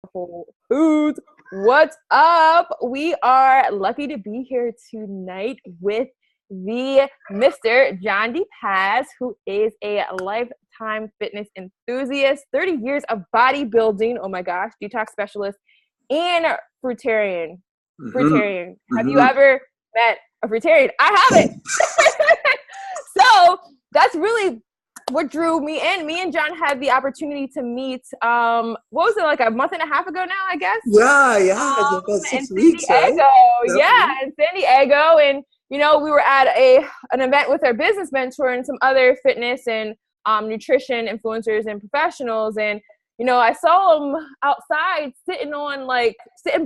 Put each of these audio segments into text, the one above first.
Whole foods. What's up? We are lucky to be here tonight with the Mr. John DePaz, who is a lifetime fitness enthusiast, 30 years of bodybuilding, oh my gosh, detox specialist, and fruitarian. Fruitarian. Have you ever met a fruitarian? I haven't. So that's really what drew me in. Me and John had the opportunity to meet, what was it, like a month and a half ago now, I guess? Yeah, about 6 weeks, right? Yeah, in San Diego. And, you know, we were at an event with our business mentor and some other fitness and nutrition influencers and professionals. And, you know, I saw him outside sitting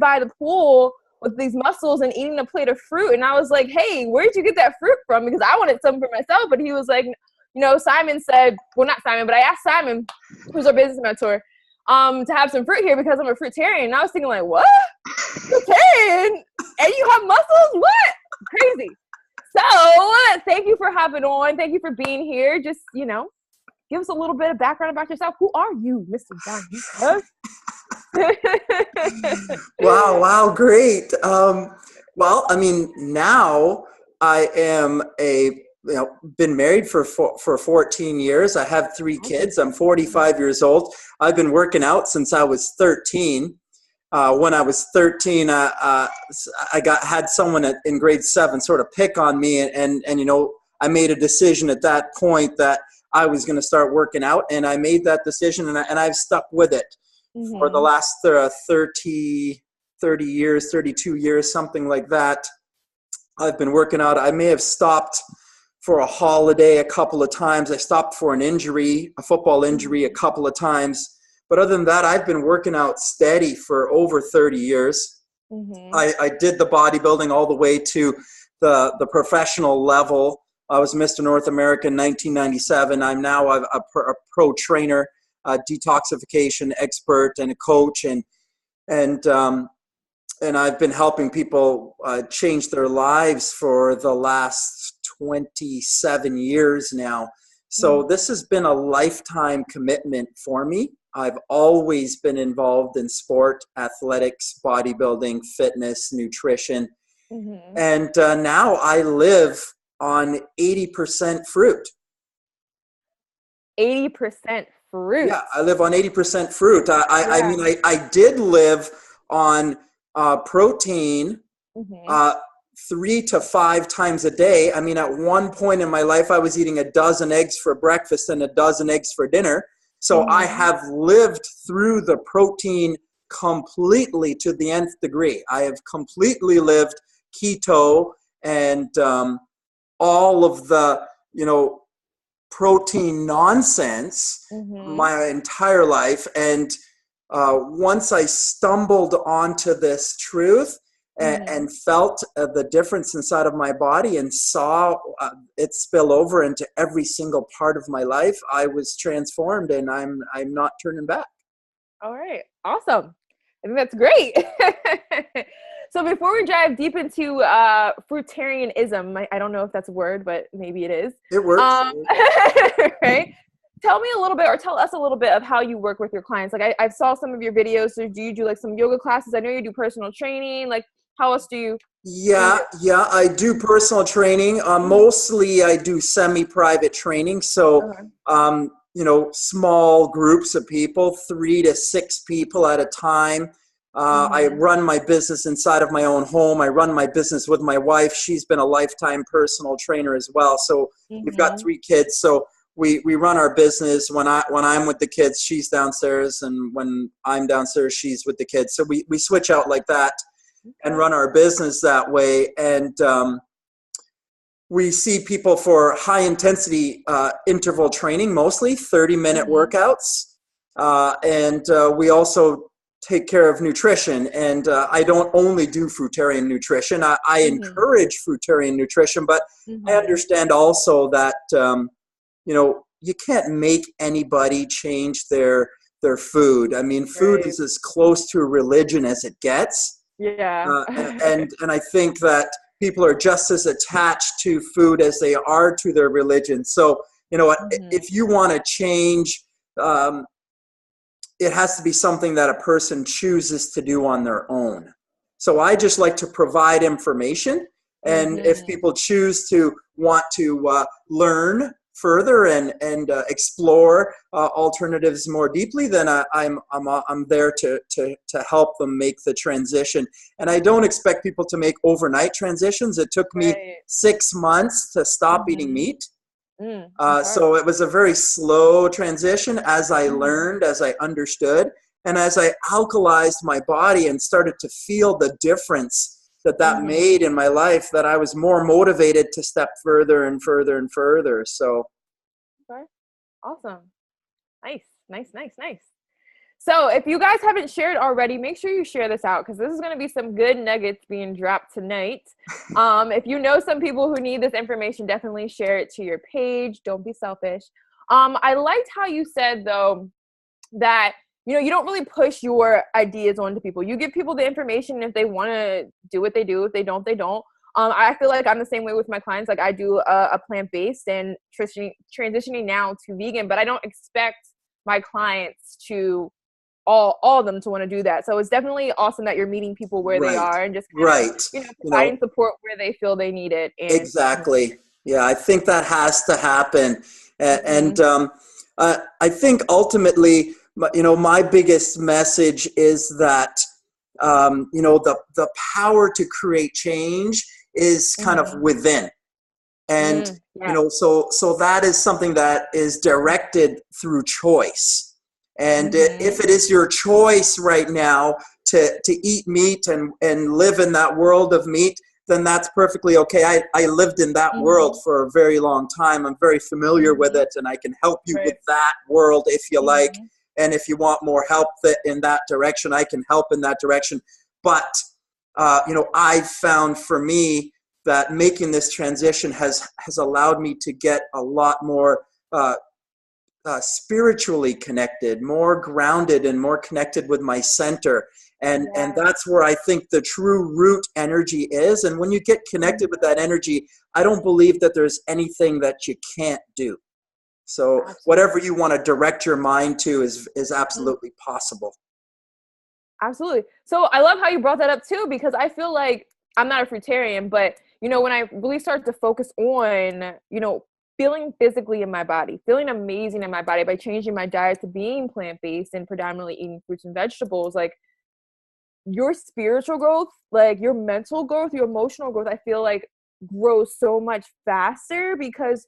by the pool with these mussels and eating a plate of fruit. And I was like, hey, where'd you get that fruit from? Because I wanted some for myself. But he was like, you know, Simon said, well, not Simon, but I asked Simon, who's our business mentor, to have some fruit here because I'm a fruitarian. And I was thinking like, what? Fruitarian? And you have mussels? What? Crazy. So thank you for hopping on. Thank you for being here. Just, you know, give us a little bit of background about yourself. Who are you, Mr. John? Wow, great. Well, I mean, now I am been married for 14 years. I have 3 kids. I'm 45 years old. I've been working out since I was 13. When I was 13, I had someone in grade 7 sort of pick on me, and you know, I made a decision at that point that I was going to start working out, and I made that decision, and I've stuck with it for the last 30 years, 32 years, something like that. I've been working out. I may have stopped for a holiday a couple of times. I stopped for an injury, a football injury, a couple of times. But other than that, I've been working out steady for over 30 years. I did the bodybuilding all the way to the professional level. I was Mr. North America in 1997. I'm now a pro trainer, a detoxification expert and a coach. And I've been helping people change their lives for the last 27 years now. So this has been a lifetime commitment for me. I've always been involved in sport, athletics, bodybuilding, fitness, nutrition. And now I live on 80% fruit. 80% fruit? Yeah, I live on 80% fruit. I mean, I did live on protein 3 to 5 times a day. I mean, at one point in my life, I was eating a dozen eggs for breakfast and a dozen eggs for dinner. So I have lived through the protein completely to the nth degree. I have completely lived keto and all of the, you know, protein nonsense my entire life. And once I stumbled onto this truth and felt the difference inside of my body and saw it spill over into every single part of my life, I was transformed, and I'm not turning back. All right. Awesome. I think that's great. So before we dive deep into fruitarianism, I don't know if that's a word, but maybe it is. It works. Right? Tell me a little bit, or tell us a little bit of how you work with your clients. Like I saw some of your videos. So do you do like some yoga classes? I know you do personal training. Like how else do you? Yeah, I do personal training. Mostly I do semi-private training. So, you know, small groups of people, 3 to 6 people at a time. I run my business inside of my own home. I run my business with my wife. She's been a lifetime personal trainer as well. So we've got 3 kids. So we run our business. When I'm with the kids, she's downstairs, and when I'm downstairs, she's with the kids. So we switch out like that and run our business that way. And we see people for high intensity interval training, mostly 30-minute workouts. And we also take care of nutrition. And I don't only do fruitarian nutrition. I encourage fruitarian nutrition, but I understand also that, you know, you can't make anybody change their food. I mean, food is as close to a religion as it gets. Yeah. And I think that people are just as attached to food as they are to their religion. So, you know, if you want to change, it has to be something that a person chooses to do on their own. So I just like to provide information. And if people choose to want to learn further and explore alternatives more deeply, then I'm there to help them make the transition. And I don't expect people to make overnight transitions. It took me 6 months to stop eating meat. So it was a very slow transition as I learned, as I understood, and as I alkalized my body and started to feel the difference that made in my life, that I was more motivated to step further and further and further. So. Okay. Awesome. Nice. So if you guys haven't shared already, make sure you share this out, because this is going to be some good nuggets being dropped tonight. If you know some people who need this information, definitely share it to your page. Don't be selfish. I liked how you said, though, that, you know, you don't really push your ideas onto people. You give people the information. If they want to do what they do, if they don't, they don't. I feel like I'm the same way with my clients. Like, I do a plant-based and transitioning now to vegan, but I don't expect my clients to all of them to want to do that. So it's definitely awesome that you're meeting people where they are and just providing support where they feel they need it. And, exactly. Yeah, I think that has to happen. And I think ultimately, my biggest message is that, the power to create change is kind of within. And, so that is something that is directed through choice. And if it is your choice right now to eat meat and live in that world of meat, then that's perfectly okay. I lived in that world for a very long time. I'm very familiar with it, and I can help you with that world if you like. And if you want more help in that direction, I can help in that direction. But, I've found for me that making this transition has allowed me to get a lot more spiritually connected, more grounded, and more connected with my center. And that's where I think the true root energy is. And when you get connected with that energy, I don't believe that there's anything that you can't do. So whatever you want to direct your mind to is absolutely possible. Absolutely. So I love how you brought that up too, because I feel like I'm not a fruitarian, but, when I really start to focus on, feeling physically in my body, feeling amazing in my body by changing my diet to being plant-based and predominantly eating fruits and vegetables, like, your spiritual growth, like your mental growth, your emotional growth, I feel like grows so much faster, because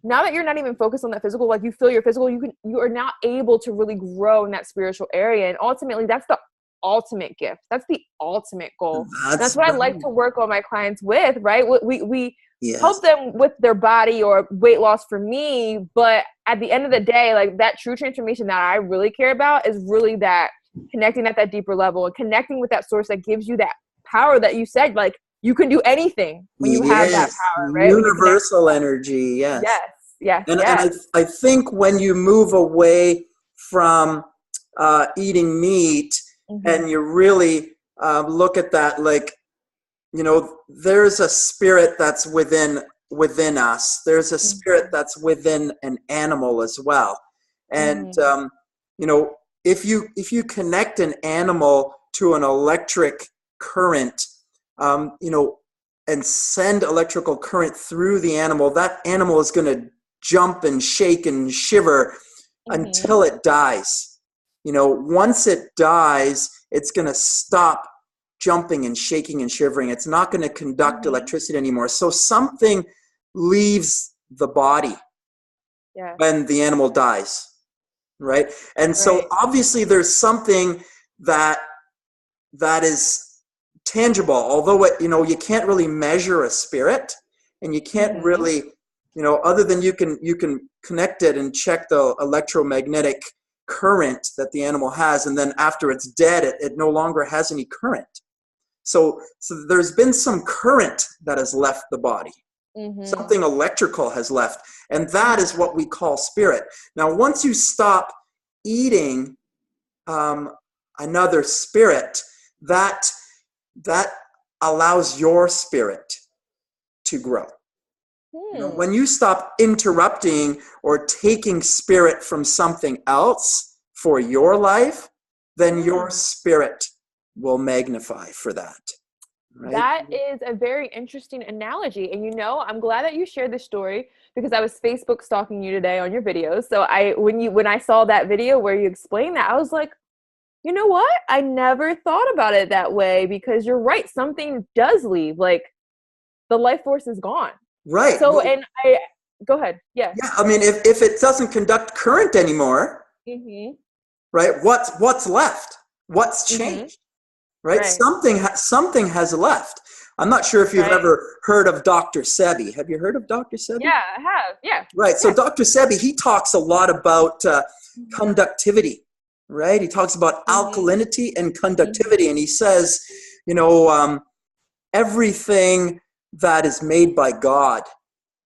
now that you're not even focused on that physical, like you feel your physical, you are now able to really grow in that spiritual area. And ultimately, that's the ultimate gift. That's the ultimate goal. That's what I like to work on my clients with, right? We help them with their body or weight loss for me. But at the end of the day, like, that true transformation that I really care about is really that connecting at that deeper level and connecting with that source that gives you that power that you said, like, you can do anything when you have that power, right? Universal energy. Yes. And I think when you move away from eating meat and you really look at that, like, there's a spirit that's within us. There's a spirit that's within an animal as well. And, if you connect an animal to an electric current, and send electrical current through the animal, that animal is going to jump and shake and shiver until it dies. Once it dies, it's going to stop jumping and shaking and shivering. It's not going to conduct electricity anymore. So something leaves the body when the animal dies, right? And so obviously there's something that is tangible, although you can't really measure a spirit, and you can't really, other than you can connect it and check the electromagnetic current that the animal has, and then after it's dead, it no longer has any current. So there's been some current that has left the body. Something electrical has left, and that is what we call spirit. Now, once you stop eating another spirit, that allows your spirit to grow. When you stop interrupting or taking spirit from something else, for your life, then your spirit will magnify for that. Right? That is a very interesting analogy. And I'm glad that you shared this story, because I was Facebook stalking you today on your videos. So when I saw that video where you explained that, I was like, you know what? I never thought about it that way, because you're right. Something does leave. Like, the life force is gone. Right. So, go ahead. Yeah. Yeah. I mean, if it doesn't conduct current anymore, right? What's left? What's changed? Right? Something has left. I'm not sure if you've ever heard of Dr. Sebi. Have you heard of Dr. Sebi? Yeah, I have. Yeah. Right. So Dr. Sebi, he talks a lot about conductivity, right? He talks about alkalinity and conductivity. And he says, everything that is made by God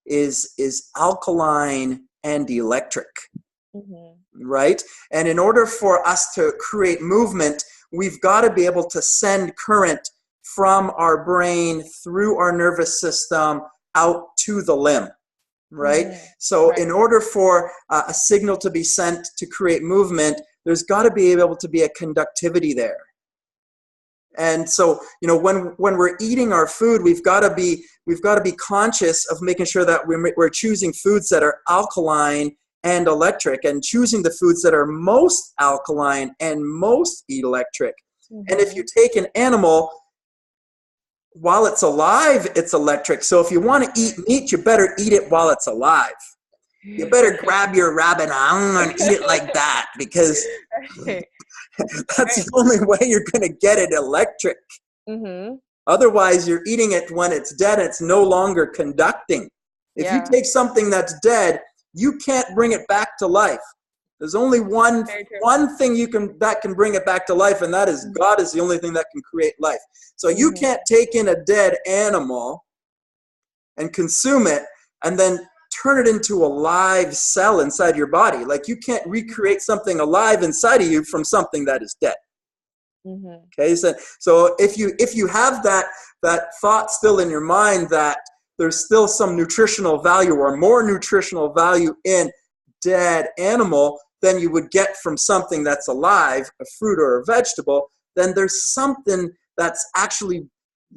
is alkaline and electric, right? And in order for us to create movement, we've got to be able to send current from our brain through our nervous system out to the limb, right? So in order for a signal to be sent to create movement, there's got to be able to be a conductivity there. And so, when we're eating our food, we've got to be conscious of making sure that we're choosing foods that are alkaline and electric, and choosing the foods that are most alkaline and most electric. And if you take an animal, while it's alive, it's electric. So if you want to eat meat, you better eat it while it's alive. You better grab your rabbit and eat it like that, because that's the only way you're going to get it electric. Otherwise, you're eating it when it's dead. It's no longer conducting. If you take something that's dead, you can't bring it back to life. There's only one thing that can bring it back to life, and that is God is the only thing that can create life. So you can't take in a dead animal and consume it and then turn it into a live cell inside your body. Like, you can't recreate something alive inside of you from something that is dead. Okay, so if you have that thought still in your mind that there's still some nutritional value or more nutritional value in dead animal than you would get from something that's alive, a fruit or a vegetable, then there's something that's actually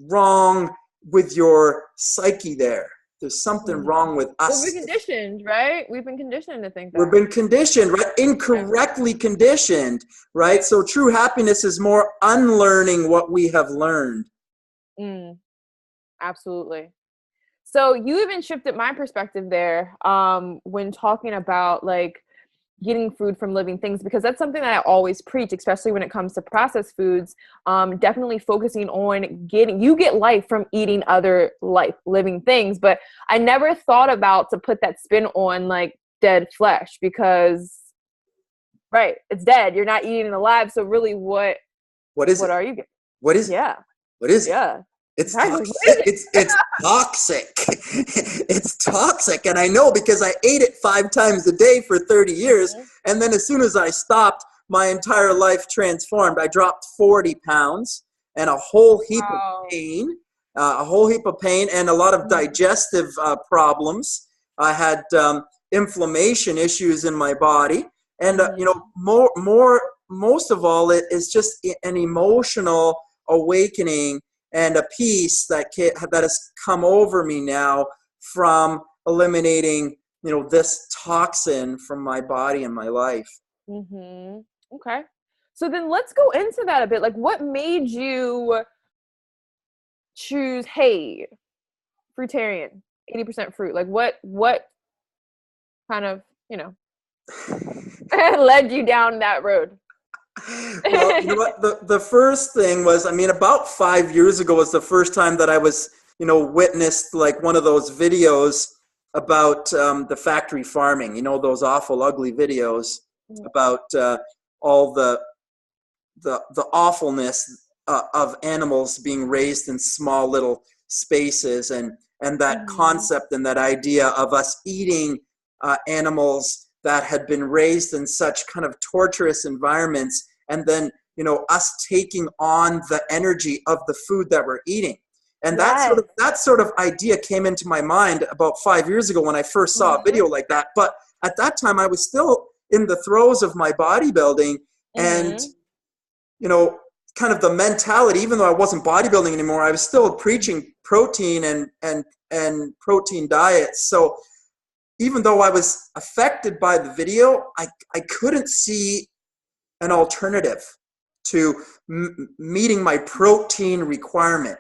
wrong with your psyche there. There's something wrong with us. We've been conditioned, right? We've been conditioned to think that. We've been conditioned, right? Incorrectly conditioned, right? So true happiness is more unlearning what we have learned. Absolutely. So you even shifted my perspective there when talking about like getting food from living things, because that's something that I always preach, especially when it comes to processed foods. Definitely focusing on you get life from eating other living things, but I never thought about to put that spin on like dead flesh, because it's dead. You're not eating it alive. So really, what is it? What are you getting? What is it? Yeah. What is it? Yeah. It's toxic. It's toxic. It's toxic. And I know, because I ate it 5 times a day for 30 years. And then as soon as I stopped, my entire life transformed. I dropped 40 pounds and a whole heap of pain, and a lot of digestive problems. I had inflammation issues in my body. And, most of all, it is just an emotional awakening and a peace that has come over me now from eliminating, this toxin from my body and my life. Okay. So then let's go into that a bit. Like, what made you choose, hey, fruitarian, 80% fruit? Like, what kind of, led you down that road? Well, you know what? The first thing was, about 5 years ago was the first time that I was, witnessed like one of those videos about the factory farming, those awful, ugly videos about all the awfulness of animals being raised in small little spaces, and that concept and that idea of us eating animals that had been raised in such kind of torturous environments, and then, us taking on the energy of the food that we're eating. And that sort of idea came into my mind about 5 years ago when I first saw a video like that. But at that time, I was still in the throes of my bodybuilding, and, Mm-hmm. you know, kind of the mentality, even though I wasn't bodybuilding anymore, I was still preaching protein and protein diets. So even though I was affected by the video, I couldn't see an alternative to meeting my protein requirement.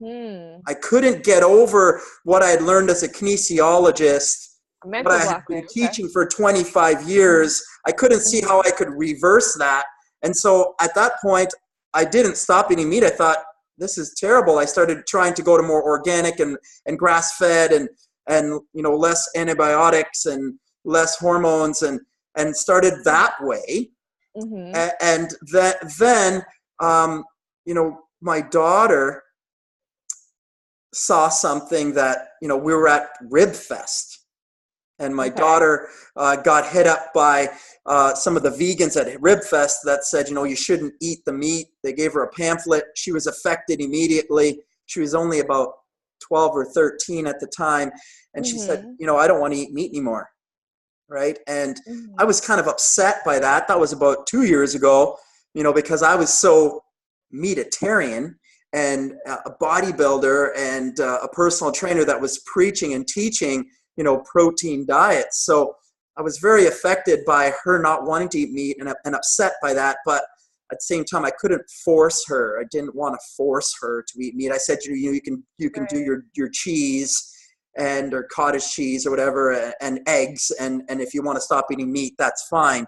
I couldn't get over what I had learned as a kinesiologist, A what mental I had block been there. Okay. teaching for 25 years. I couldn't see how I could reverse that. And so at that point, I didn't stop eating meat. I thought, this is terrible. I started trying to go to more organic and grass-fed and you know, less antibiotics and less hormones, and started that way. Mm-hmm. And then you know, my daughter saw something that, you know, we were at Rib Fest, and my daughter got hit up by some of the vegans at Rib Fest that said, you know, you shouldn't eat the meat. They gave her a pamphlet. She was affected immediately. She was only about 12 or 13 at the time. And she said, you know, I don't want to eat meat anymore. Right. And I was kind of upset by that. That was about 2 years ago, you know, because I was so meatitarian and a bodybuilder and a personal trainer that was preaching and teaching, you know, protein diets. So I was very affected by her not wanting to eat meat and upset by that. But at the same time, I couldn't force her. I didn't want to force her to eat meat. I said, you can do your cheese and or cottage cheese or whatever, and eggs, and if you want to stop eating meat, that's fine.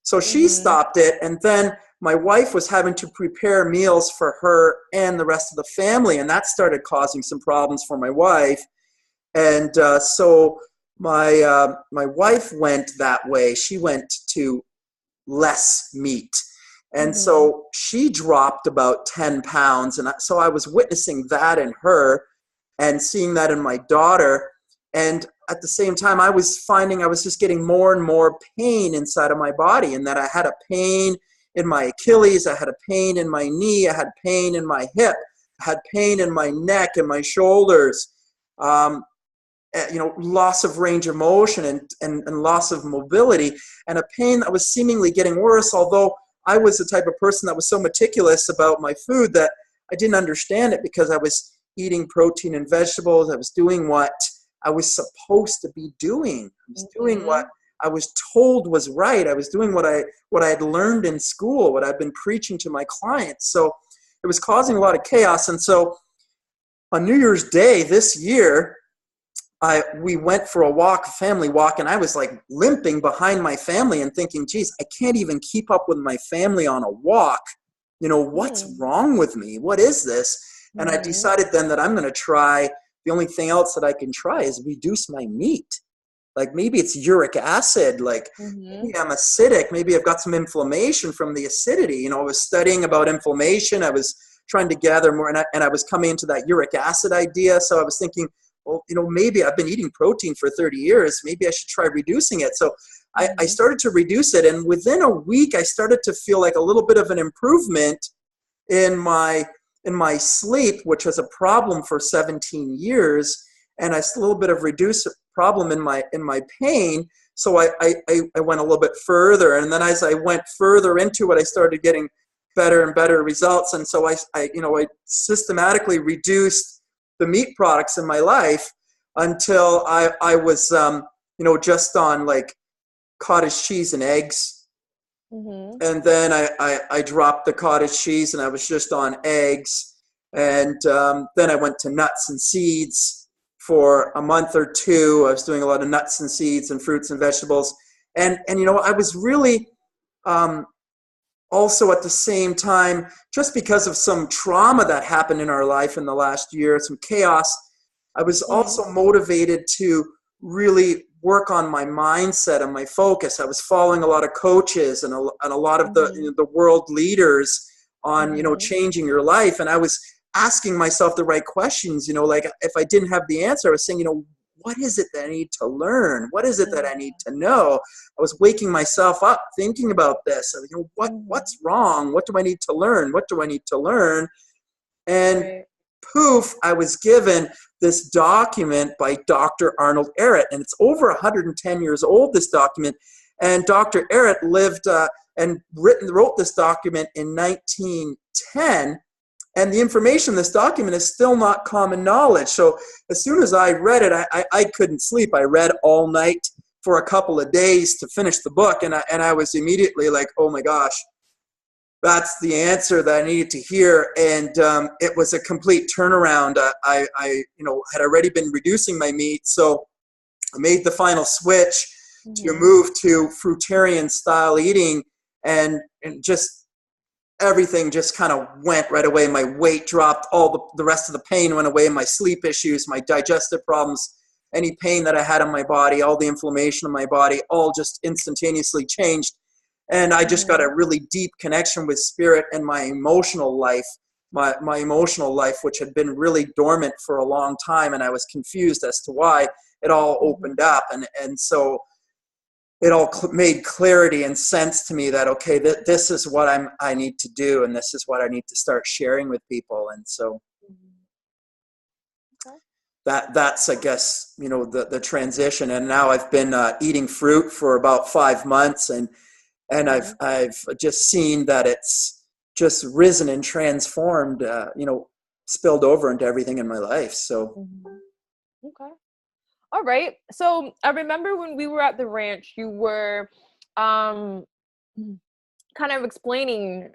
So she stopped it, and then my wife was having to prepare meals for her and the rest of the family, and that started causing some problems for my wife. And so my wife went that way. She went to less meat, and so she dropped about 10 pounds, and so I was witnessing that in her and seeing that in my daughter. And at the same time, I was finding I was just getting more and more pain inside of my body, and that I had a pain in my Achilles, I had a pain in my knee, I had pain in my hip, I had pain in my neck and my shoulders, you know, loss of range of motion and loss of mobility, and a pain that was seemingly getting worse, although I was the type of person that was so meticulous about my food that I didn't understand it, because I was eating protein and vegetables. I was doing what I was supposed to be doing. I was doing what I was told was right. I was doing what I had learned in school, what I've been preaching to my clients. So it was causing a lot of chaos. And so on New Year's Day this year, we went for a walk, a family walk, and I was like limping behind my family and thinking, geez, I can't even keep up with my family on a walk. You know, what's wrong with me? What is this? And I decided then that I'm going to try, the only thing else that I can try is reduce my meat. Like maybe it's uric acid, like maybe I'm acidic, maybe I've got some inflammation from the acidity. You know, I was studying about inflammation. I was trying to gather more, and I was coming into that uric acid idea. So I was thinking, well, you know, maybe I've been eating protein for 30 years. Maybe I should try reducing it. So I started to reduce it. And within a week, I started to feel like a little bit of an improvement in my sleep, which was a problem for 17 years. And a little bit of reduced problem in my pain. So I went a little bit further. And then as I went further into it, I started getting better and better results. And so I systematically reduced the meat products in my life until I was, just on like cottage cheese and eggs. And then I dropped the cottage cheese and I was just on eggs. And then I went to nuts and seeds for a month or two. I was doing a lot of nuts and seeds and fruits and vegetables. And I was really also at the same time, just because of some trauma that happened in our life in the last year, some chaos, I was also motivated to really work on my mindset and my focus. I was following a lot of coaches and a lot of the world leaders on, changing your life. And I was asking myself the right questions, like if I didn't have the answer, I was saying, what is it that I need to learn? What is it that I need to know? I was waking myself up thinking about this. What's wrong? What do I need to learn? What do I need to learn? And poof, I was given this document by Dr. Arnold Ehret, and it's over 110 years old, this document. And Dr. Ehret lived and wrote this document in 1910. And the information in this document is still not common knowledge. So as soon as I read it, I couldn't sleep. I read all night for a couple of days to finish the book. And I was immediately like, oh my gosh, that's the answer that I needed to hear. And it was a complete turnaround. I had already been reducing my meat. So I made the final switch to move to Fruitarian style eating, and just everything just kind of went right away. My weight dropped, all the rest of the pain went away, my sleep issues, my digestive problems, any pain that I had in my body, all the inflammation in my body, all just instantaneously changed. And I just got a really deep connection with spirit and my emotional life, my emotional life, which had been really dormant for a long time. And I was confused as to why. It all opened up. And so it all made clarity and sense to me that, okay, this is what I need to do, and this is what I need to start sharing with people. And so that's, I guess, the transition. And now I've been eating fruit for about 5 months, and I've just seen that it's just risen and transformed, spilled over into everything in my life. So. Okay. All right. So I remember when we were at the ranch, you were kind of explaining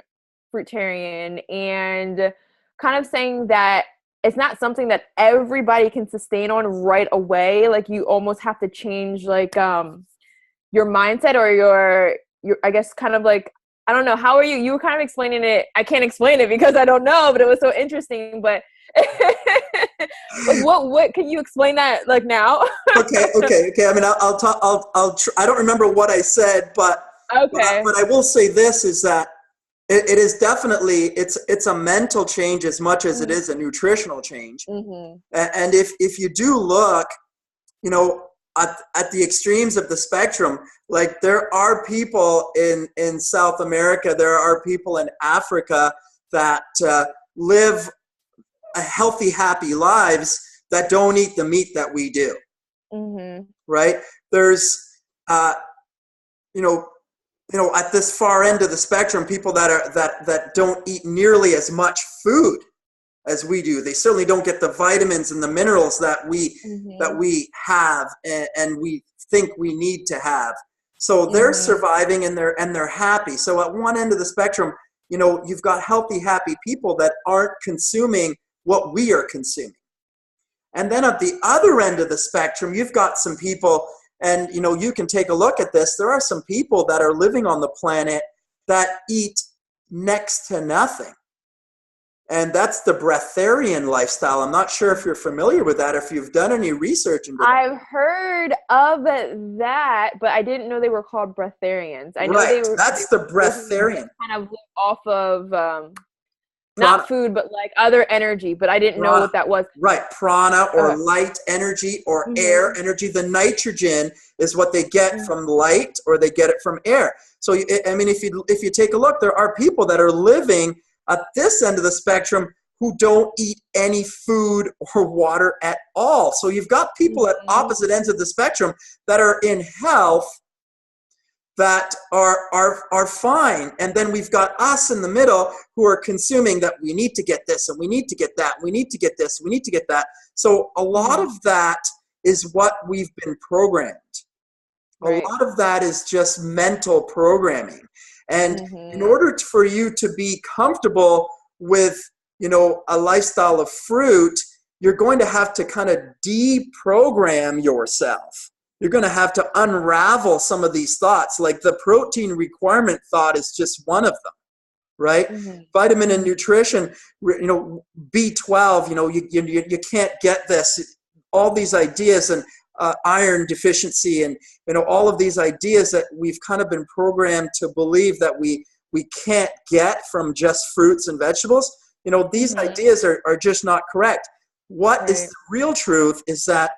Fruitarian and kind of saying that it's not something that everybody can sustain on right away. Like you almost have to change like your mindset or your I guess kind of like, I don't know, how are you were kind of explaining it. I can't explain it because I don't know, but it was so interesting. But like what can you explain that like now? Okay. I mean, I'll talk. I don't remember what I said, but okay. But I will say this is that it is definitely it's a mental change as much as it is a nutritional change. And if you do look, at the extremes of the spectrum, like there are people in South America, there are people in Africa that live a healthy, happy lives that don't eat the meat that we do. Right? There's, at this far end of the spectrum, people that don't eat nearly as much food as we do. They certainly don't get the vitamins and the minerals that we have and we think we need to have. So they're surviving and they're happy. So at one end of the spectrum, you've got healthy, happy people that aren't consuming what we are consuming. And then at the other end of the spectrum, you've got some people, and you can take a look at this. There are some people that are living on the planet that eat next to nothing. And that's the breatharian lifestyle. I'm not sure if you're familiar with that, if you've done any research into that. I've heard of that, but I didn't know they were called breatharians. I know they were. That's the breatharian. Kind of live off of not food, but like other energy. But I didn't know what that was. Right, prana or light energy or air energy. The nitrogen is what they get from light, or they get it from air. So I mean, if you take a look, there are people that are living at this end of the spectrum who don't eat any food or water at all. So you've got people at opposite ends of the spectrum that are in health that are fine. And then we've got us in the middle who are consuming that we need to get this and we need to get that. We need to get this. We need to get that. So a lot of that is what we've been programmed. Right. A lot of that is just mental programming. And in order for you to be comfortable with, a lifestyle of fruit, you're going to have to kind of deprogram yourself. You're going to have to unravel some of these thoughts. Like the protein requirement thought is just one of them, right? Vitamin and nutrition, B12, you can't get this. All these ideas and iron deficiency and all of these ideas that we've kind of been programmed to believe that we can't get from just fruits and vegetables. These ideas are just not correct. What is the real truth is that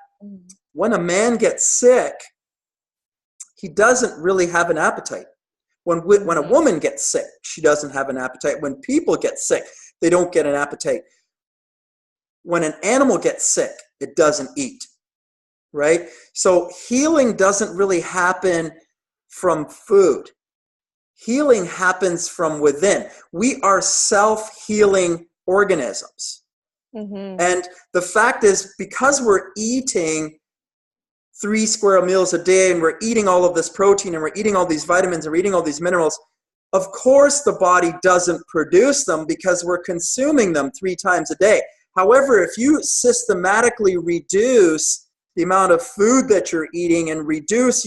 when a man gets sick, he doesn't really have an appetite. When a woman gets sick, she doesn't have an appetite. When people get sick, they don't get an appetite. When an animal gets sick, it doesn't eat. Right? So healing doesn't really happen from food. Healing happens from within. We are self-healing organisms. And the fact is, because we're eating 3 square meals a day and we're eating all of this protein and we're eating all these vitamins and we're eating all these minerals, of course the body doesn't produce them because we're consuming them 3 times a day. However, if you systematically reduce the amount of food that you're eating and reduce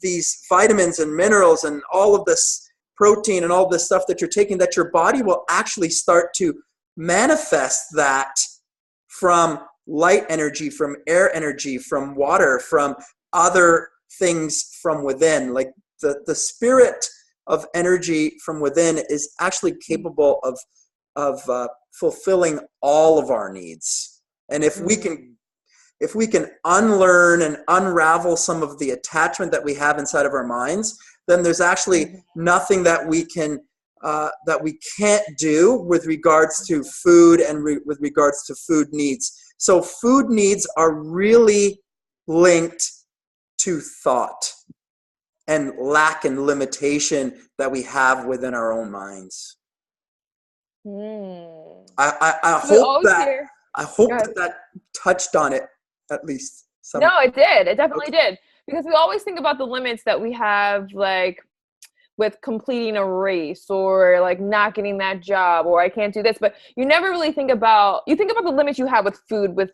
these vitamins and minerals and all of this protein and all this stuff that you're taking, that your body will actually start to manifest that from light energy, from air energy, from water, from other things from within. Like the spirit of energy from within is actually capable of fulfilling all of our needs. And if we can unlearn and unravel some of the attachment that we have inside of our minds, then there's actually nothing that we can't do with regards to food and with regards to food needs. So food needs are really linked to thought and lack and limitation that we have within our own minds. I hope that touched on it at least. No, it did. It definitely did. Because we always think about the limits that we have, like with completing a race or like not getting that job or I can't do this, but you never really think about the limits you have with food with,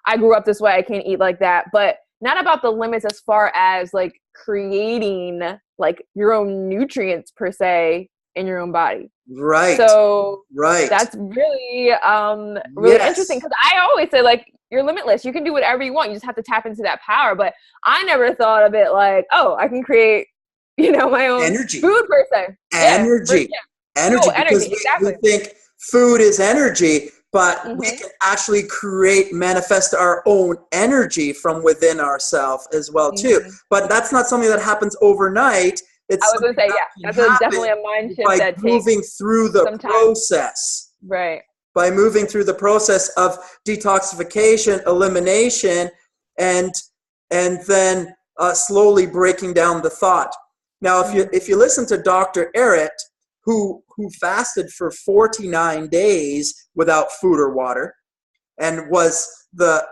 I grew up this way, I can't eat like that, but not about the limits as far as like creating like your own nutrients per se in your own body. Right. So right. That's really interesting, because I always say like you're limitless. You can do whatever you want. You just have to tap into that power. But I never thought of it like, oh, I can create, my own energy. Food per se. Energy. Energy. Because we think food is energy, but we can actually manifest our own energy from within ourselves as well too. But that's not something that happens overnight. I was going to say, that's definitely a mind shift by that moving through the process. Right. By moving through the process of detoxification, elimination, and then slowly breaking down the thought. Now, if you listen to Dr. Eric, who fasted for 49 days without food or water, and was the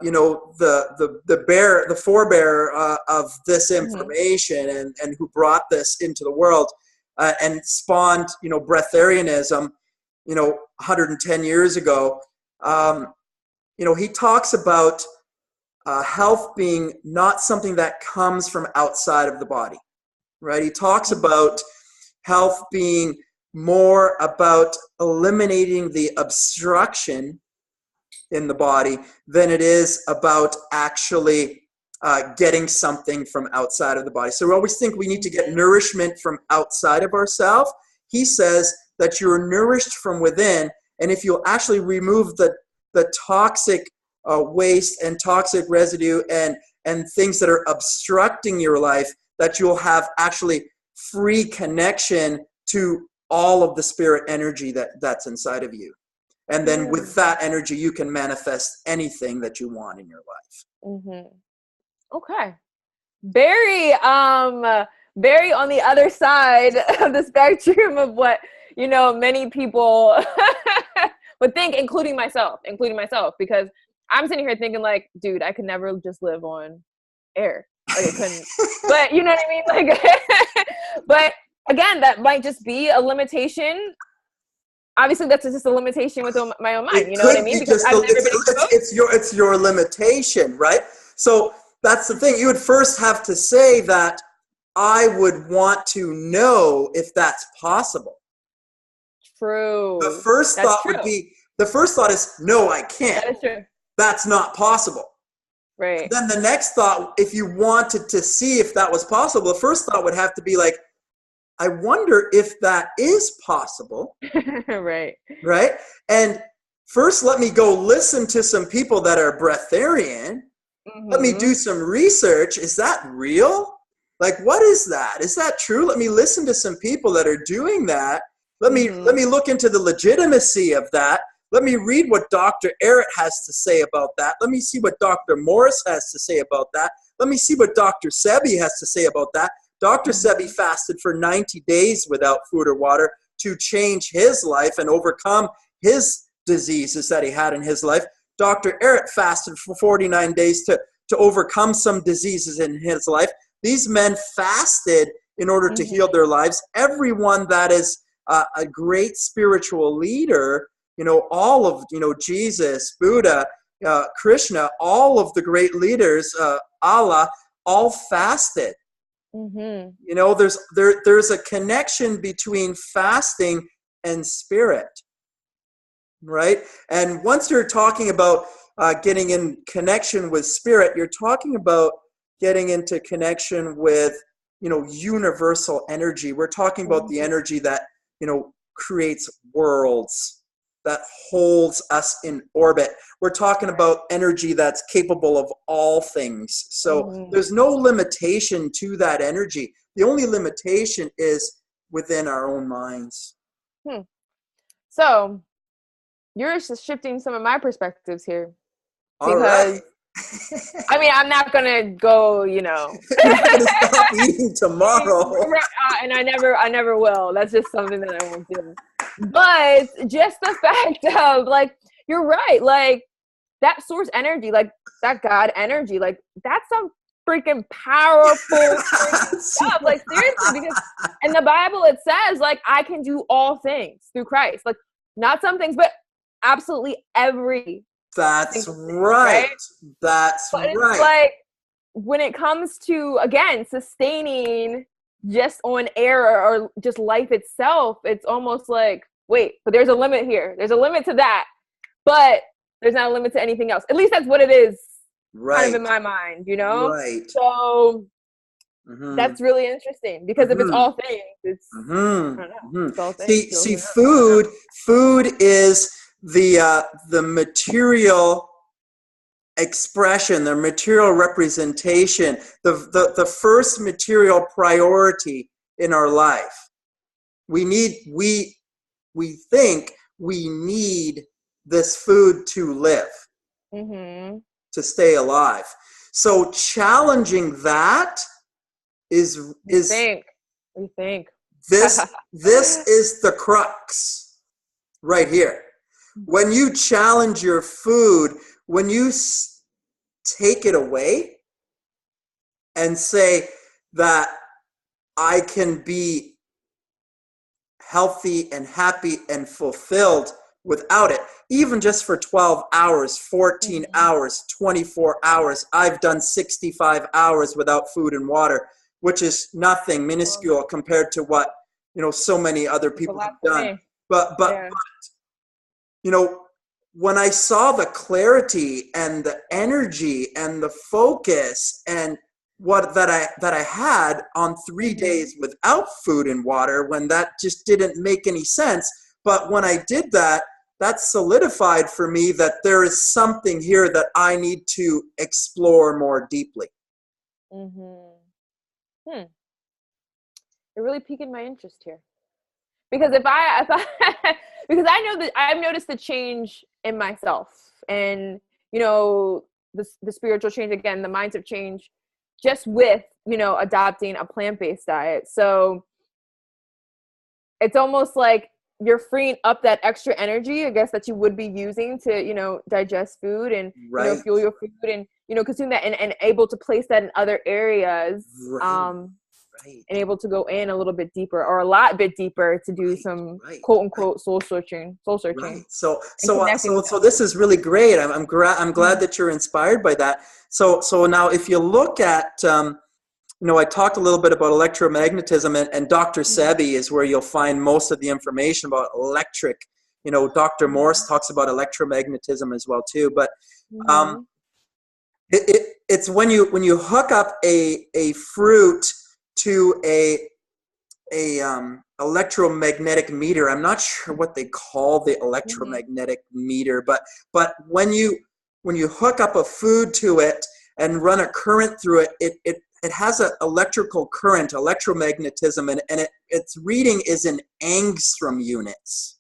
forebearer of this information, and who brought this into the world, and spawned breatharianism 110 years ago. He talks about health being not something that comes from outside of the body, right? He talks about health being more about eliminating the obstruction in the body than it is about actually getting something from outside of the body. So we always think we need to get nourishment from outside of ourselves. He says that you're nourished from within, and if you'll actually remove the toxic waste and toxic residue and things that are obstructing your life, that you'll have actually free connection to all of the spirit energy that's inside of you. And then with that energy, you can manifest anything that you want in your life. Okay. Very on the other side of the spectrum of what, many people would think, including myself, because I'm sitting here thinking like, dude, I could never just live on air. Like I couldn't, but you know what I mean? Like, but again, that might just be a limitation. Obviously, that's just a limitation with my own mind. You know what I mean? Because I've never been exposed. It's your limitation, right? So that's the thing. You would first have to say that I would want to know if that's possible. True. The first thought is, no, I can't. That is true. That's not possible. Right. And then the next thought, if you wanted to see if that was possible, the first thought would have to be like, I wonder if that is possible. Right. Right? And first, let me go listen to some people that are breatharian. Let me do some research. Is that real? Like, what is that? Is that true? Let me listen to some people that are doing that. Let me look into the legitimacy of that. Let me read what Dr. Eric has to say about that. Let me see what Dr. Morris has to say about that. Let me see what Dr. Sebi has to say about that. Dr. Sebi fasted for 90 days without food or water to change his life and overcome his diseases that he had in his life. Dr. Eric fasted for 49 days to overcome some diseases in his life. These men fasted in order to heal their lives. Everyone that is a great spiritual leader, all of, Jesus, Buddha, Krishna, all of the great leaders, Allah, all fasted. There's a connection between fasting and spirit, right? And once you're talking about getting in connection with spirit, you're talking about getting into connection with, universal energy. We're talking about the energy that, creates worlds, that holds us in orbit. We're talking about energy that's capable of all things. So there's no limitation to that energy. The only limitation is within our own minds. So you're just shifting some of my perspectives here. All right. I mean, I'm not going to go, You're not going to stop eating tomorrow. And I never will. That's just something that I won't do. But just the fact of, like, you're right. Like, that source energy, like, that God energy, like, that's some freaking powerful freaking stuff. Like, seriously, because in the Bible it says, like, I can do all things through Christ. Like, not some things, but absolutely every. That's right. That's but it's right. like, when it comes to, again, sustaining just on air or just life itself, it's almost like, wait, but there's a limit here. There's a limit to that, but there's not a limit to anything else. At least that's what it is, kind of in my mind, Right. So that's really interesting, because if it's all things, it's, I don't know, it's all things. See, food is the material expression, the material representation, the first material priority in our life. We think we need this food to live, to stay alive. So challenging that is we think this is the crux right here. When you challenge your food, when you take it away and say that I can be healthy and happy and fulfilled without it, even just for 12 hours, 14 hours, 24 hours. I've done 65 hours without food and water, which is nothing, minuscule compared to what, so many other people have done. But when I saw the clarity and the energy and the focus and that I had on 3 days without food and water, when that just didn't make any sense. But when I did that, that solidified for me that there is something here that I need to explore more deeply. You're really piquing my interest here. Because if I because I know that I've noticed the change in myself, and the spiritual change, again, the mindset change, just with adopting a plant-based diet. So it's almost like you're freeing up that extra energy, I guess, that you would be using to digest food and fuel your food and consume that, and able to place that in other areas. And able to go in a little bit deeper, or a lot bit deeper, to do some quote unquote soul searching. Right. So this is really great. I'm glad that you're inspired by that. So now if you look at, I talked a little bit about electromagnetism, and Dr. Sebi is where you'll find most of the information about electric. Dr. Morse talks about electromagnetism as well too. But it's when you hook up a fruit to a electromagnetic meter. I'm not sure what they call the electromagnetic meter, but when you hook up a food to it and run a current through it, it has an electrical current, electromagnetism, and its reading is in angstrom units.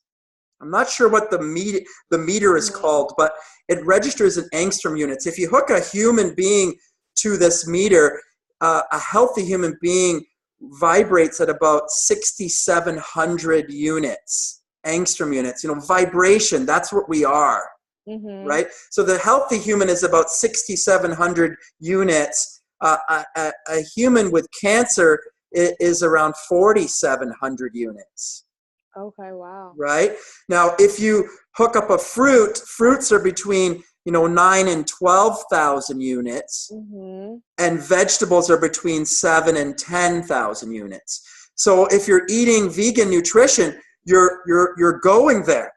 I'm not sure what the meter is called, but it registers in angstrom units. If you hook a human being to this meter, a healthy human being vibrates at about 6,700 units, angstrom units. Vibration, that's what we are, right? So the healthy human is about 6,700 units. A human with cancer is around 4,700 units. Okay, wow. Right? Now, if you hook up a fruits are between 9 and 12,000 units, and vegetables are between 7 and 10,000 units. So if you're eating vegan nutrition, you're going there.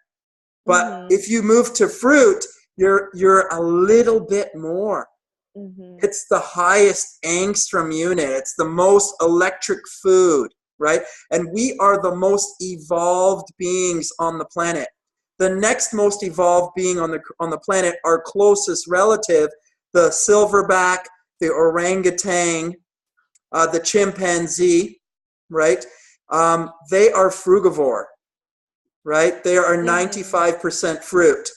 But if you move to fruit, you're a little bit more. It's the highest angstrom unit. It's the most electric food, right? And we are the most evolved beings on the planet. The next most evolved being on the planet, our closest relative, the silverback, the orangutan, the chimpanzee, right? They are frugivore, right? They are 95% fruit.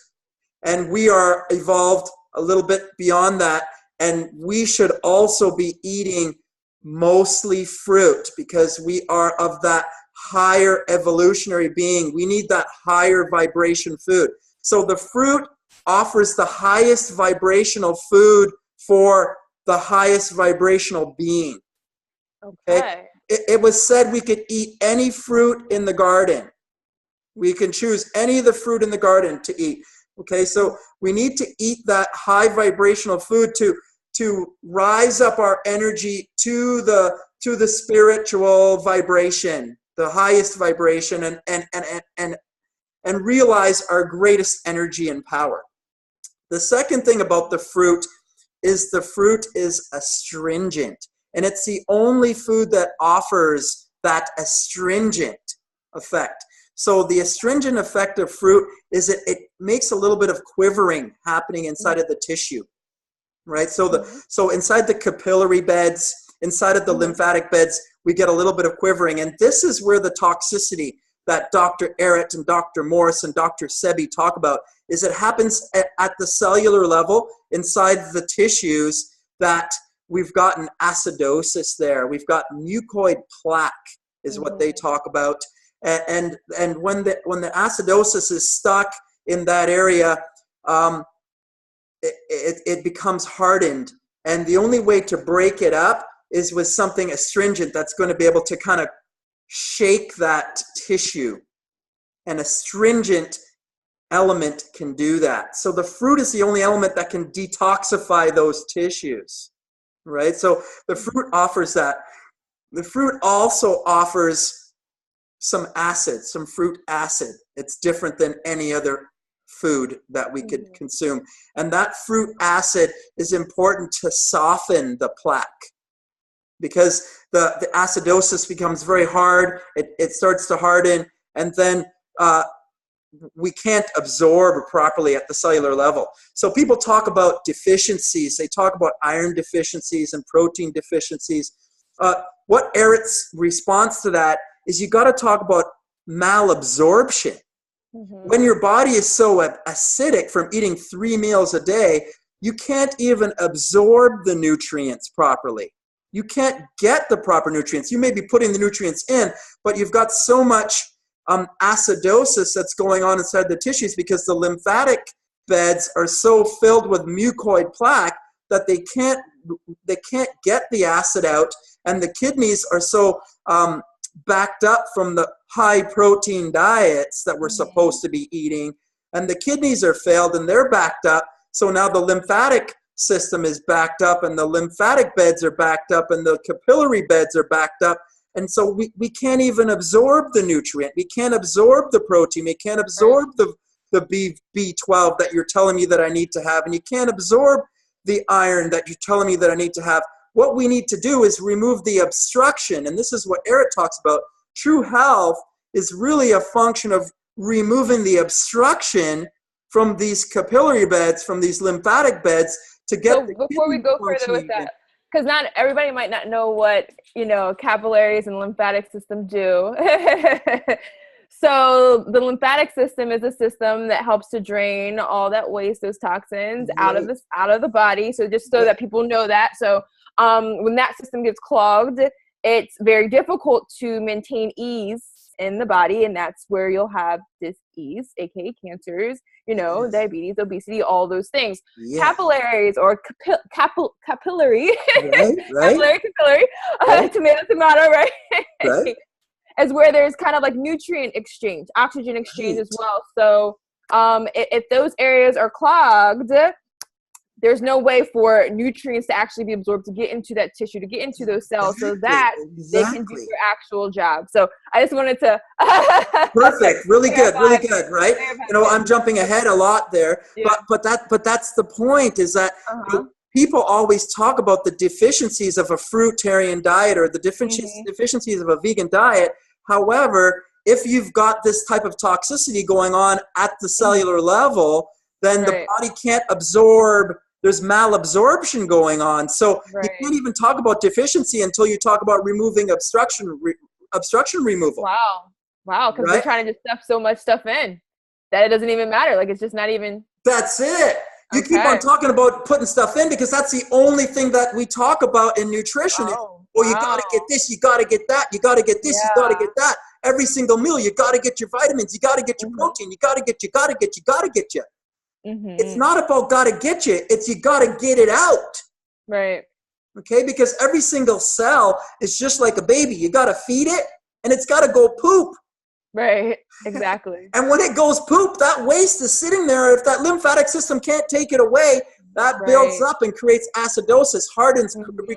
And we are evolved a little bit beyond that. And we should also be eating mostly fruit because we are of that higher evolutionary being. We need that higher vibration food. So the fruit offers the highest vibrational food for the highest vibrational being. Okay? It was said we could eat any fruit in the garden. We can choose any of the fruit in the garden to eat. Okay, so we need to eat that high vibrational food to rise up our energy to the spiritual vibration, the highest vibration, and realize our greatest energy and power. The second thing about the fruit is astringent, and it's the only food that offers that astringent effect. So the astringent effect of fruit is it makes a little bit of quivering happening inside of the tissue. Right, so inside the capillary beds, inside of the lymphatic beds, we get a little bit of quivering, and this is where the toxicity that Dr. Arrett and Dr. Morris and Dr. Sebi talk about is it happens at the cellular level inside the tissues that we've gotten acidosis there. We've got mucoid plaque is what they talk about, and when the acidosis is stuck in that area. It becomes hardened, and the only way to break it up is with something astringent that's going to be able to kind of shake that tissue. An astringent element can do that. So the fruit is the only element that can detoxify those tissues, right? So the fruit offers that. The fruit also offers some acid, some fruit acid. It's different than any other food that we could consume. And that fruit acid is important to soften the plaque because the acidosis becomes very hard. It starts to harden, and then we can't absorb properly at the cellular level. So people talk about deficiencies. They talk about iron deficiencies and protein deficiencies. What Arrett's response to that is you got to talk about malabsorption. When your body is so acidic from eating 3 meals a day, you can't even absorb the nutrients properly. You can't get the proper nutrients. You may be putting the nutrients in, but you've got so much acidosis that's going on inside the tissues because the lymphatic beds are so filled with mucoid plaque that they can't get the acid out, and the kidneys are so backed up from the high protein diets that we're supposed to be eating, and the kidneys are failed and they're backed up. So now the lymphatic system is backed up, and the lymphatic beds are backed up, and the capillary beds are backed up, and so we can't even absorb the nutrient. We can't absorb the protein. We can't absorb the B12 that you're telling me that I need to have, and you can't absorb the iron that you're telling me that I need to have. What we need to do is remove the obstruction, and this is what Eric talks about. True health is really a function of removing the obstruction from these capillary beds, from these lymphatic beds, to get. So before we go further with that, because not everybody might not know what capillaries and lymphatic system do. So the lymphatic system is a system that helps to drain all that waste, those toxins out of the body. So just so that people know that. So when that system gets clogged, it's very difficult to maintain ease in the body, and that's where you'll have disease, aka cancers, diabetes, obesity, all those things. Capillaries or capillary, capillary, tomato, right? Is where there's kind of like nutrient exchange, oxygen exchange as well. So if those areas are clogged, there's no way for nutrients to actually be absorbed to get into that tissue, to get into those cells, so that they can do their actual job. So I just wanted to perfect, really good, right? I'm jumping ahead a lot there, but that's the point, is that people always talk about the deficiencies of a fruitarian diet or the deficiencies of a vegan diet. However, if you've got this type of toxicity going on at the cellular level, then the body can't absorb. There's malabsorption going on. So you can't even talk about deficiency until you talk about removing obstruction removal. Wow. Because they're trying to just stuff so much stuff in that it doesn't even matter. Like, it's just not even. That's it. You keep on talking about putting stuff in because that's the only thing that we talk about in nutrition. You got to get this, you got to get that, you got to get this, you got to get that. Every single meal, you got to get your vitamins, you got to get your protein, you got to get. It's not about got to get you, it's you got to get it out. Right. Okay, because every single cell is just like a baby. You got to feed it and it's got to go poop. Right, exactly. And when it goes poop, that waste is sitting there. If that lymphatic system can't take it away, that builds up and creates acidosis, hardens,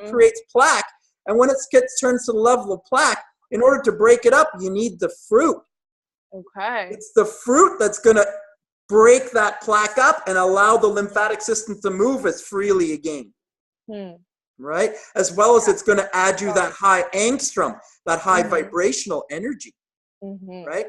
creates plaque. And when it turns to the level of plaque, in order to break it up, you need the fruit. Okay. It's the fruit that's going to break that plaque up and allow the lymphatic system to move as freely again. Right? As well as it's going to add you that high angstrom, that high vibrational energy. Right?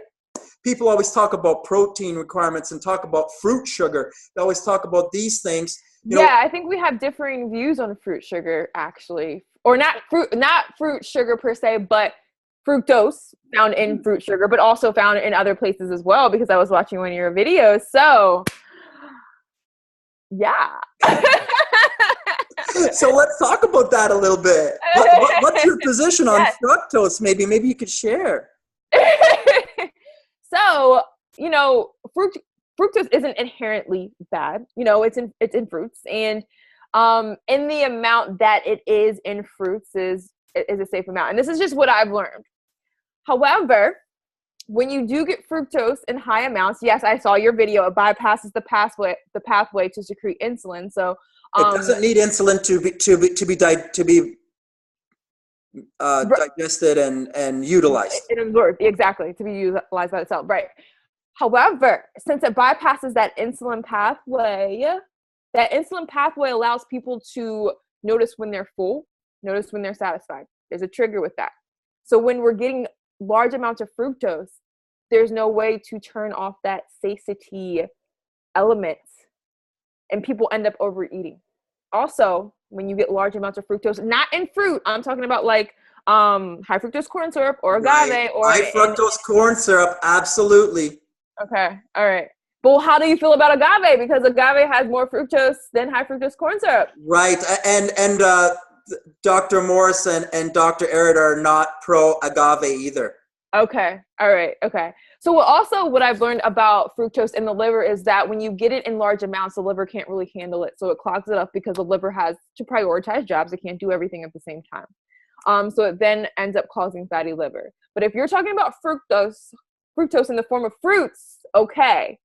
People always talk about protein requirements and talk about fruit sugar. They always talk about these things. I think we have differing views on fruit sugar, actually. Or not fruit sugar per se, but fructose found in fruit sugar, but also found in other places as well, because I was watching one of your videos. So, yeah. So let's talk about that a little bit. What's your position on fructose? Maybe you could share. So, fructose isn't inherently bad. It's in fruits, and in the amount that it is in fruits is a safe amount. And this is just what I've learned. However, when you do get fructose in high amounts, yes, I saw your video. It bypasses the pathway to secrete insulin. So it doesn't need insulin to be digested and utilized. It absorbs, exactly, to be utilized by itself, right? However, since it bypasses that insulin pathway allows people to notice when they're full, notice when they're satisfied. There's a trigger with that. So when we're getting large amounts of fructose, there's no way to turn off that satiety element, and people end up overeating. Also, when you get large amounts of fructose, not in fruit, I'm talking about like high fructose corn syrup or agave or high fructose corn syrup, absolutely. Okay, all right. But how do you feel about agave? Because agave has more fructose than high fructose corn syrup. Right, and Dr. Morris and Dr. Arid are not pro agave either. Okay, all right, okay. So what I've learned about fructose in the liver is that when you get it in large amounts, the liver can't really handle it. So it clogs it up because the liver has to prioritize jobs. It can't do everything at the same time. So it then ends up causing fatty liver. But if you're talking about fructose in the form of fruits, okay.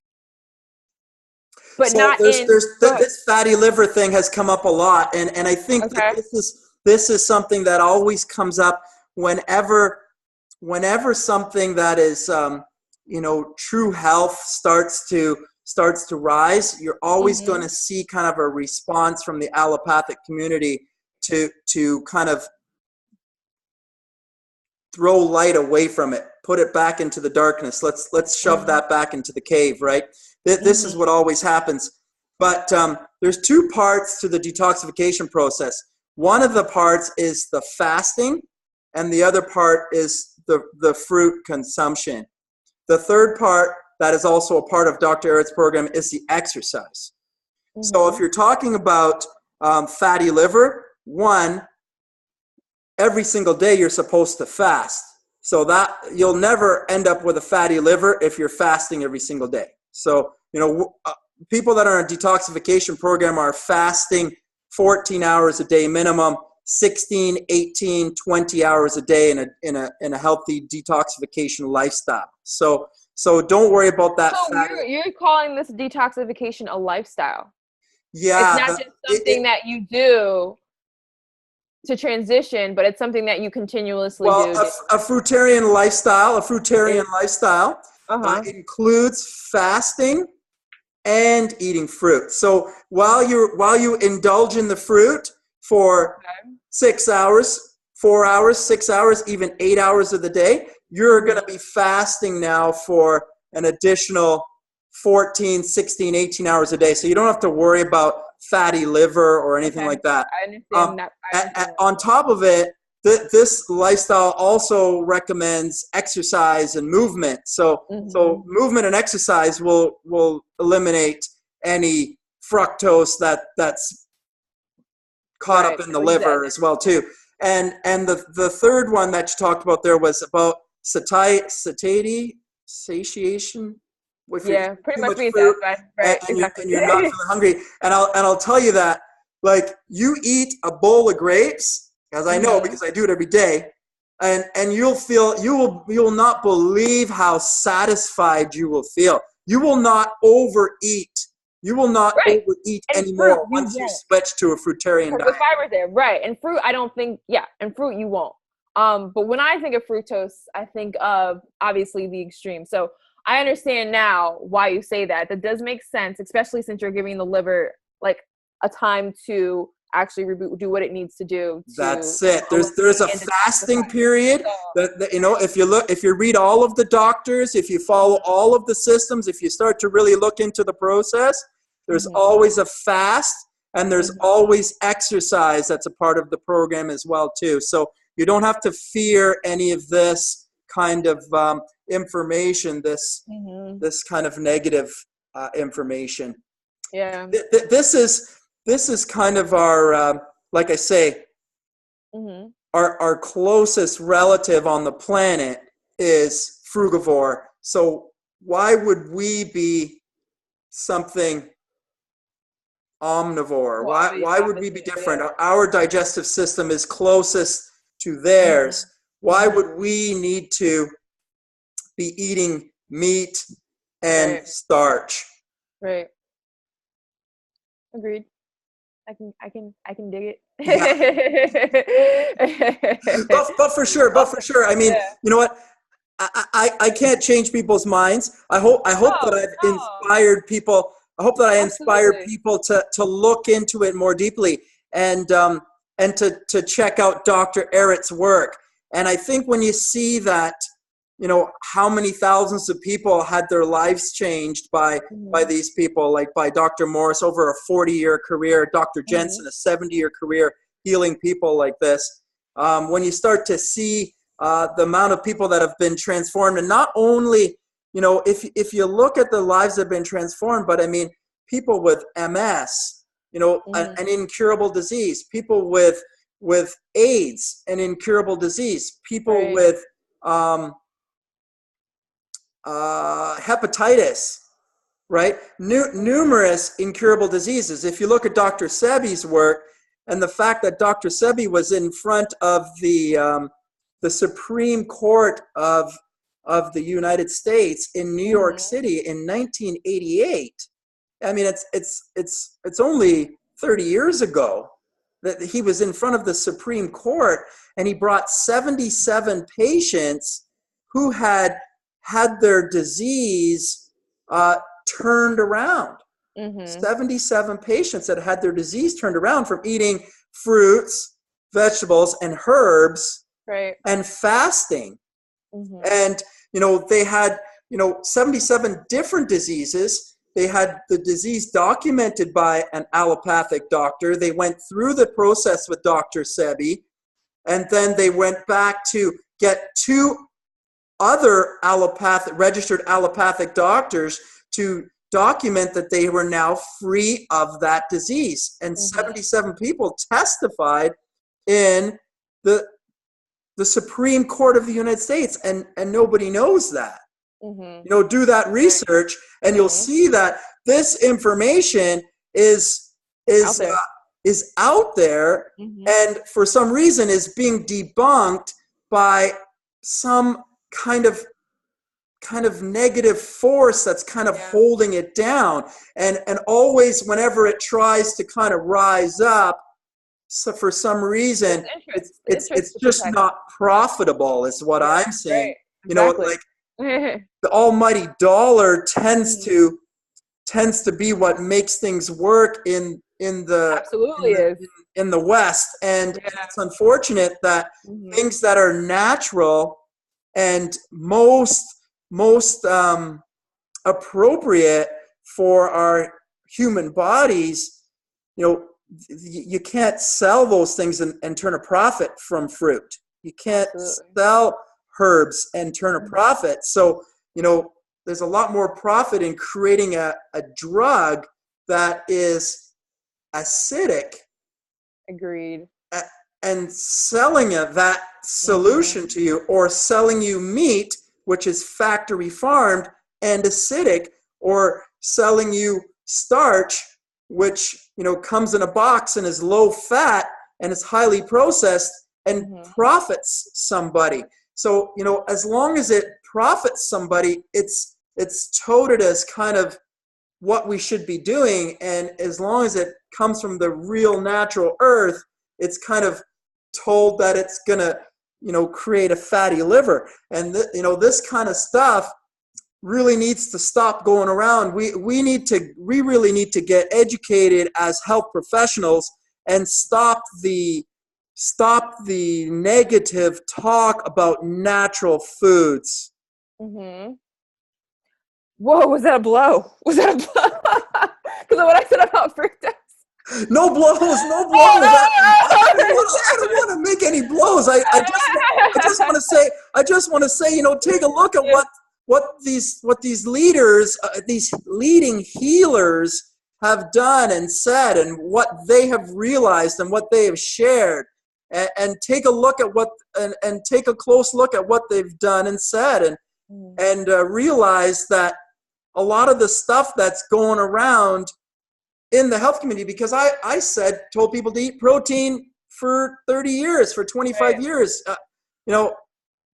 But so not this fatty liver thing has come up a lot, and I think that this is something that always comes up whenever something that is true health starts to rise. You're always going to see kind of a response from the allopathic community to kind of throw light away from it, put it back into the darkness. Let's shove that back into the cave, right? This is what always happens. But there's two parts to the detoxification process. One of the parts is the fasting, and the other part is the fruit consumption. the third part that is also a part of Dr. Eric's program is the exercise. So if you're talking about fatty liver, one, every single day you're supposed to fast. So that you'll never end up with a fatty liver if you're fasting every single day. So, people that are on a detoxification program are fasting 14 hours a day minimum, 16, 18, 20 hours a day in a healthy detoxification lifestyle. So don't worry about that. So you're calling this detoxification a lifestyle. Yeah. It's not just something that you do to transition, but it's something that you continuously do. A fruitarian lifestyle, includes fasting and eating fruit. So while you indulge in the fruit for 6 hours, 4 hours, 6 hours, even 8 hours of the day, you're going to be fasting now for an additional 14, 16, 18 hours a day. So you don't have to worry about fatty liver or anything like that. I understand that. On top of it, this lifestyle also recommends exercise and movement. So movement and exercise will eliminate any fructose that's caught up in the liver as well too. And the third one that you talked about there was about satiety, satiation. Pretty much means that, right? And you're not feeling hungry. And I'll tell you that, like, you eat a bowl of grapes, as I know because I do it every day, and you will not believe how satisfied you will feel. You will not overeat. You will not overeat anymore once you switch to a fruitarian diet. The fiber's there, right? And fruit, I don't think, and fruit you won't. But when I think of fructose, I think of obviously the extreme. So I understand now why you say that. That does make sense, especially since you're giving the liver like a time to actually do what it needs to do. That's it. There's a fasting period that if you read all of the doctors, if you follow all of the systems, if you start to really look into the process, there's always a fast and there's always exercise that's a part of the program as well too. So you don't have to fear any of this kind of information, this kind of negative information. Yeah. This is kind of our, like I say, our closest relative on the planet is frugivore. So why would we be something omnivore? Why would we be different? Our digestive system is closest to theirs. Why would we need to be eating meat and starch? Right. Agreed. I can dig it. but for sure. I mean, you know what? I can't change people's minds. I hope that I've inspired people. I hope that I inspired people to look into it more deeply and to check out Dr. Eric's work. And I think when you see that, how many thousands of people had their lives changed by these people, like by Dr. Morris over a 40-year career, Dr. Jensen, a 70-year career healing people like this. When you start to see the amount of people that have been transformed, and not only, if you look at the lives that have been transformed, but I mean, people with MS, an incurable disease, people with AIDS, an incurable disease, people with hepatitis, right? Numerous incurable diseases. If you look at Dr. Sebi's work and the fact that Dr. Sebi was in front of the Supreme Court of the United States in New York City in 1988. I mean, it's only 30 years ago that he was in front of the Supreme Court, and he brought 77 patients who had their disease turned around. 77 patients that had their disease turned around from eating fruits, vegetables, and herbs, and fasting. And, they had, 77 different diseases. They had the disease documented by an allopathic doctor. They went through the process with Dr. Sebi, and then they went back to get 2 other registered allopathic doctors to document that they were now free of that disease. And 77 people testified in the Supreme Court of the United States, and nobody knows that. Do that research, and you'll see that this information is out there, and for some reason is being debunked by some kind of negative force that's kind of holding it down, and always whenever it tries to kind of rise up, so for some reason it's just not profitable, is what I'm saying. Like the almighty dollar tends to be what makes things work in the West, and it's unfortunate that things that are natural and most appropriate for our human bodies, you can't sell those things and turn a profit from fruit. You can't sell herbs and turn a profit. So, there's a lot more profit in creating a drug that is acidic. Agreed. And selling that solution to you, or selling you meat, which is factory farmed and acidic, or selling you starch, which, comes in a box and is low fat and is highly processed and profits somebody. So, as long as it profits somebody, it's touted as kind of what we should be doing. And as long as it comes from the real natural earth, it's kind of told that it's going to, create a fatty liver. And, this kind of stuff really needs to stop going around. We really need to get educated as health professionals and stop the negative talk about natural foods. Whoa, was that a blow? Was that a blow? Because of what I said about fructose. No blows. I don't want to make any blows. I just want to say, take a look at what these leaders, these leading healers have done and said, and what they have realized and what they have shared, and take a look at and take a close look at what they've done and said, and realize that a lot of the stuff that's going around in the health community, because I told people to eat protein for 30 years, for 25 years.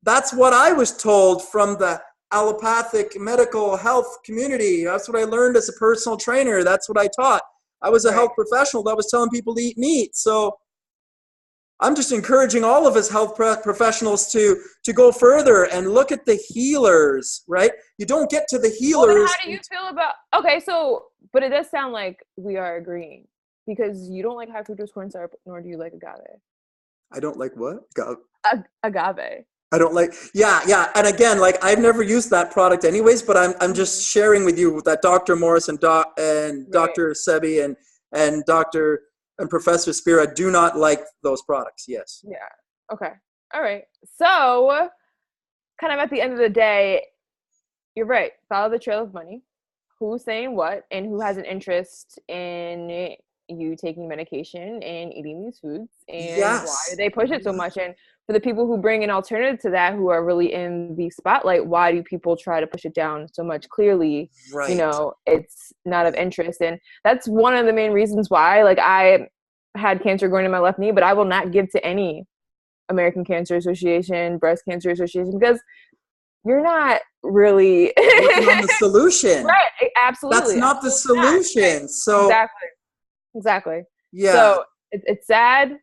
That's what I was told from the allopathic medical health community. That's what I learned as a personal trainer. That's what I taught. I was a health professional that was telling people to eat meat. So I'm just encouraging all of us health professionals to go further and look at the healers, right? You don't get to the healers. Well, how do you feel about, but it does sound like we are agreeing, because you don't like high fructose corn syrup, nor do you like agave. I don't like what? Agave. I don't like, yeah. And again, like, I've never used that product anyways, but I'm just sharing with you that Dr. Morris and Dr. Sebi and Dr. and Professor Spira do not like those products. Yes. Yeah. Okay. All right. So kind of at the end of the day, you're right. Follow the trail of money. Who's saying what, and who has an interest in you taking medication and eating these foods, and why do they push it so much? And for the people who bring an alternative to that, who are really in the spotlight, why do people try to push it down so much? Clearly, it's not of interest. And that's one of the main reasons why, like, I had cancer growing in my left knee, but I will not give to any American Cancer Association, Breast Cancer Association, because you're not really working on the solution. Right, absolutely. That's not the solution. Right. So exactly. Yeah. So it's sad,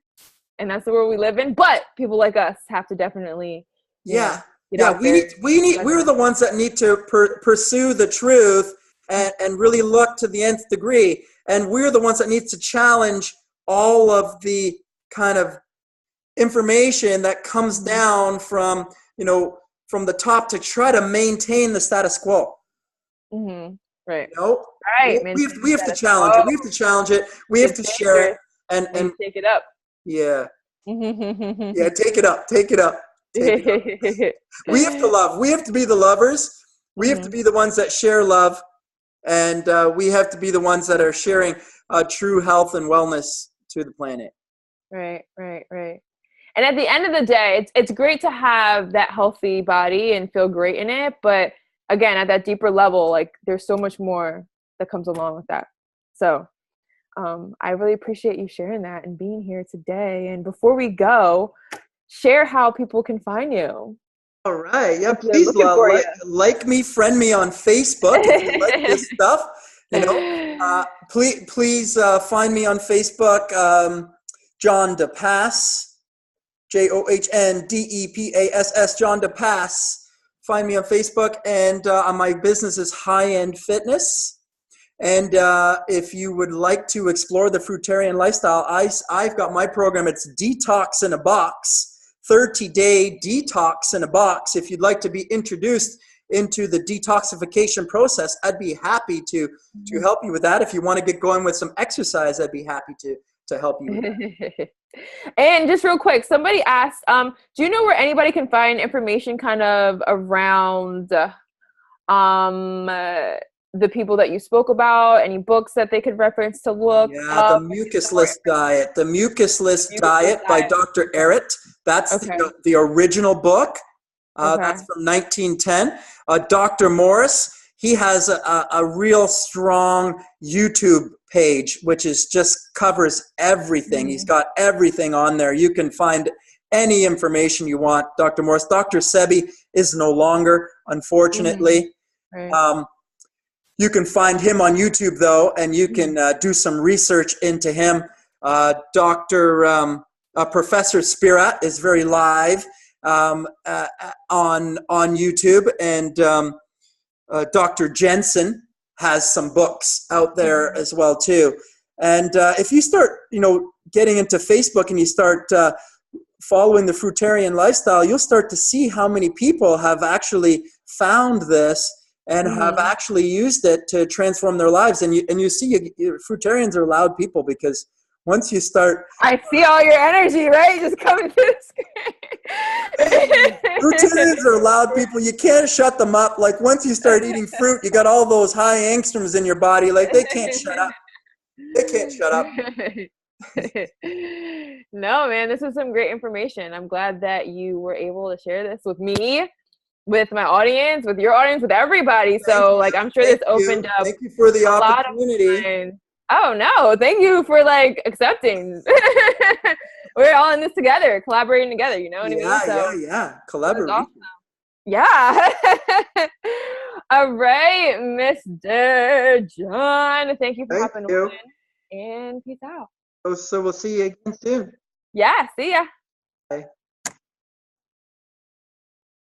and that's the world we live in. But people like us have to definitely, we're the ones that need to pursue the truth and really look to the nth degree. And we're the ones that need to challenge all of the kind of information that comes down from the top to try to maintain the status quo. Right. Right. We have to challenge it. We have to challenge it. We have to share it and take it up. Yeah. Yeah. Take it up. taking up. We have to love. We have to be the lovers. We have to be the ones that share love. And we have to be the ones that are sharing true health and wellness to the planet. Right. And at the end of the day, it's great to have that healthy body and feel great in it. But again, at that deeper level, like there's so much more that comes along with that. So I really appreciate you sharing that and being here today. And before we go, share how people can find you. All right. Yeah, please like me, friend me on Facebook if you like this stuff. You know, please find me on Facebook, John DePass, JohnDePass, John DePass. Find me on Facebook, and my business is High End Fitness. And if you would like to explore the Fruitarian lifestyle, I've got my program. It's Detox in a Box. 30-day detox in a box. If you'd like to be introduced into the detoxification process, I'd be happy to help you with that. If you want to get going with some exercise, I'd be happy to help you with that. And just real quick, somebody asked, do you know where anybody can find information kind of around the people that you spoke about, any books that they could reference to look up? The Mucusless Diet. The Mucusless Diet by Dr. Errett. That's the original book. That's from 1910. Dr. Morris, he has a real strong YouTube page, which is just covers everything. He's got everything on there. You can find any information you want. Dr. Morris. Dr. Sebi is no longer, unfortunately. You can find him on YouTube, though, and you can do some research into him. Professor Spirat is very live on YouTube, and Dr. Jensen has some books out there as well too. And if you start, getting into Facebook and you start following the Fruitarian lifestyle, you'll start to see how many people have actually found this and have actually used it to transform their lives. And you see, Fruitarians are loud people, because once you start... I see all your energy, right? Just coming through the screen. Fruitarians are loud people. You can't shut them up. Like, once you start eating fruit, you got all those high angstroms in your body. Like, they can't shut up. They can't shut up. No, man, this is some great information. I'm glad that you were able to share this with me, with my audience, with your audience, with everybody. So, like, I'm sure this opened up. Thank you for the opportunity. Oh, no. Thank you for, accepting. We're all in this together, collaborating together, you know what I mean? Yeah. Collaborate. Awesome. Yeah. All right, Mr. John. Thank you for hopping on. And peace out. So we'll see you again soon. Yeah, see ya. Bye.